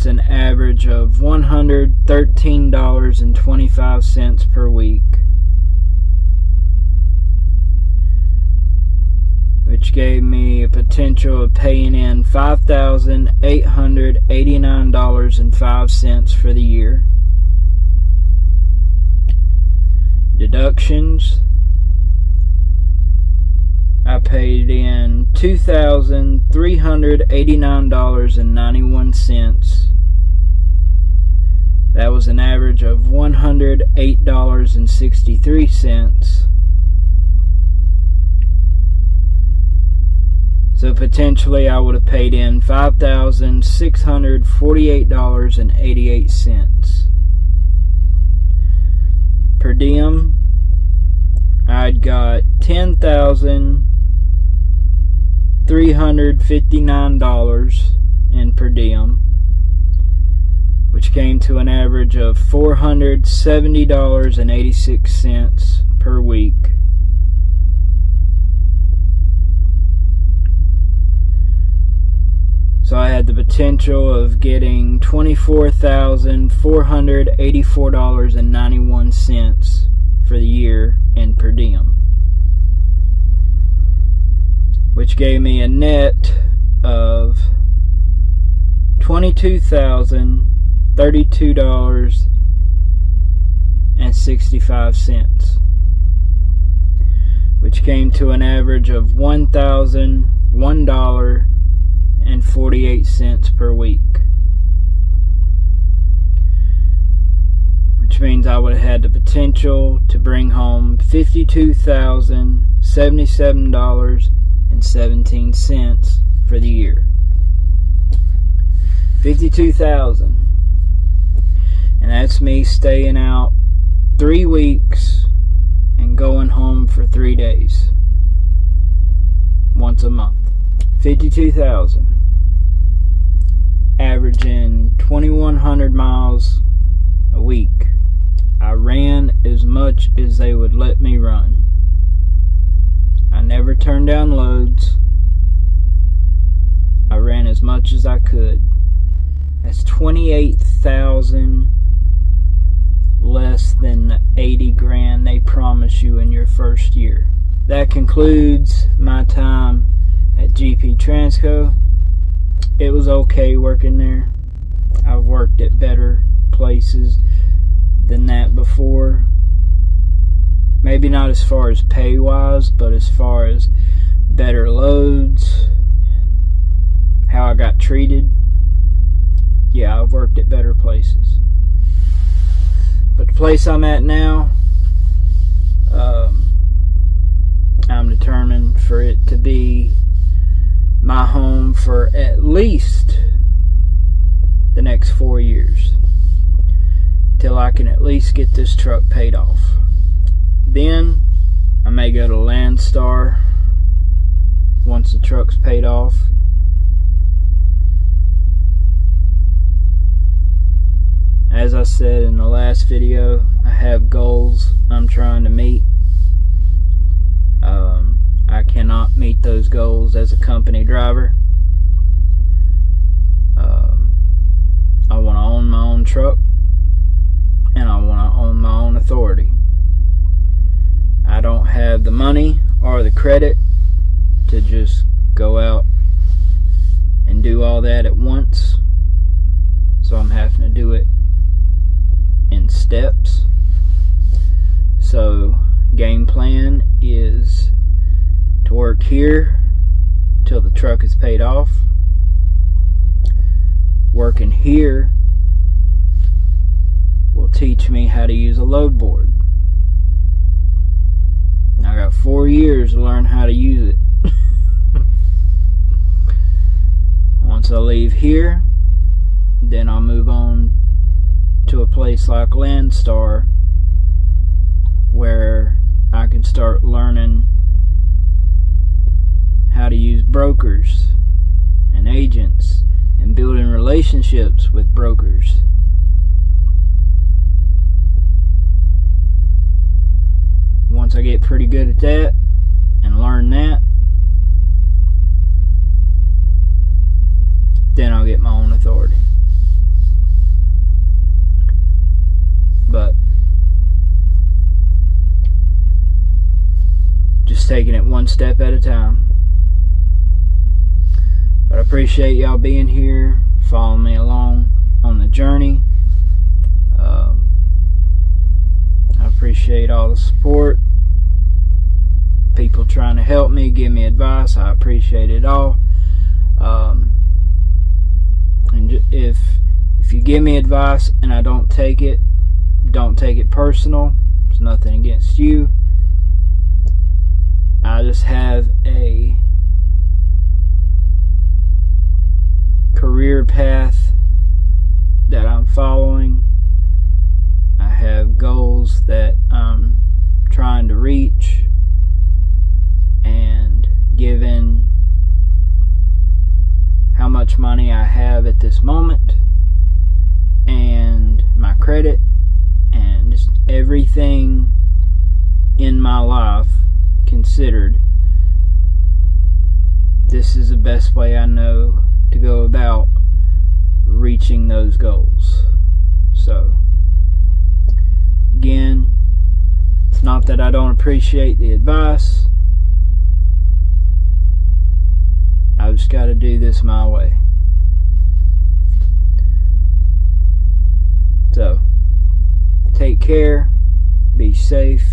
That's an average of $113.25 per week, which gave me a potential of paying in $5,889.05 for the year. Deductions, I paid in $2,389.91. That was an average of $108.63. So potentially I would have paid in $5,648.88. Per diem, I'd got $10,359 in per diem, which came to an average of $470.86 per week. So I had the potential of getting $24,484.91 for the year in per diem, which gave me a net of $22,032.65, which came to an average of $1,001.48 per week, which means I would have had the potential to bring home $52,077.17 for the year. $52,000, and that's me staying out 3 weeks and going home for 3 days once a month. $52,000, averaging 2,100 miles a week. I ran as much as they would let me run. I never turned down loads. I ran as much as I could. That's 28,000 less than the 80 grand they promise you in your first year. That concludes my time at GP Transco. It was okay working there. I've worked at better places than that before. Maybe not as far as pay wise, but as far as better loads and how I got treated. Yeah, I've worked at better places. But the place I'm at now, I'm determined for it to be my home for at least the next 4 years, till I can at least get this truck paid off. Then I may go to Landstar once the truck's paid off. As I said in the last video, I have goals I'm trying to meet. I cannot meet those goals as a company driver. I want to own my own truck, and I want to own my own authority. I don't have the money or the credit to just go out and do all that at once, so I'm having to do it in steps. So game plan is to work here till the truck is paid off. Working here will teach me how to use a load board. I got 4 years to learn how to use it. Once I leave here, then I'll move on to a place like Landstar, where I can start learning how to use brokers and agents and building relationships with brokers. Once I get pretty good at that and learn that, then I'll get my own authority. one step at a time. But I appreciate y'all being here, following me along on the journey. I appreciate all the support, people trying to help me, give me advice. I appreciate it all. And if you give me advice and I don't take it personal. It's nothing against you. I just have a career path that I'm following. I have goals that I'm trying to reach, and given how much money I have at this moment and my credit and just everything in my life considered, this is the best way I know to go about reaching those goals. So again, it's not that I don't appreciate the advice. I've just got to do this my way. So take care, be safe,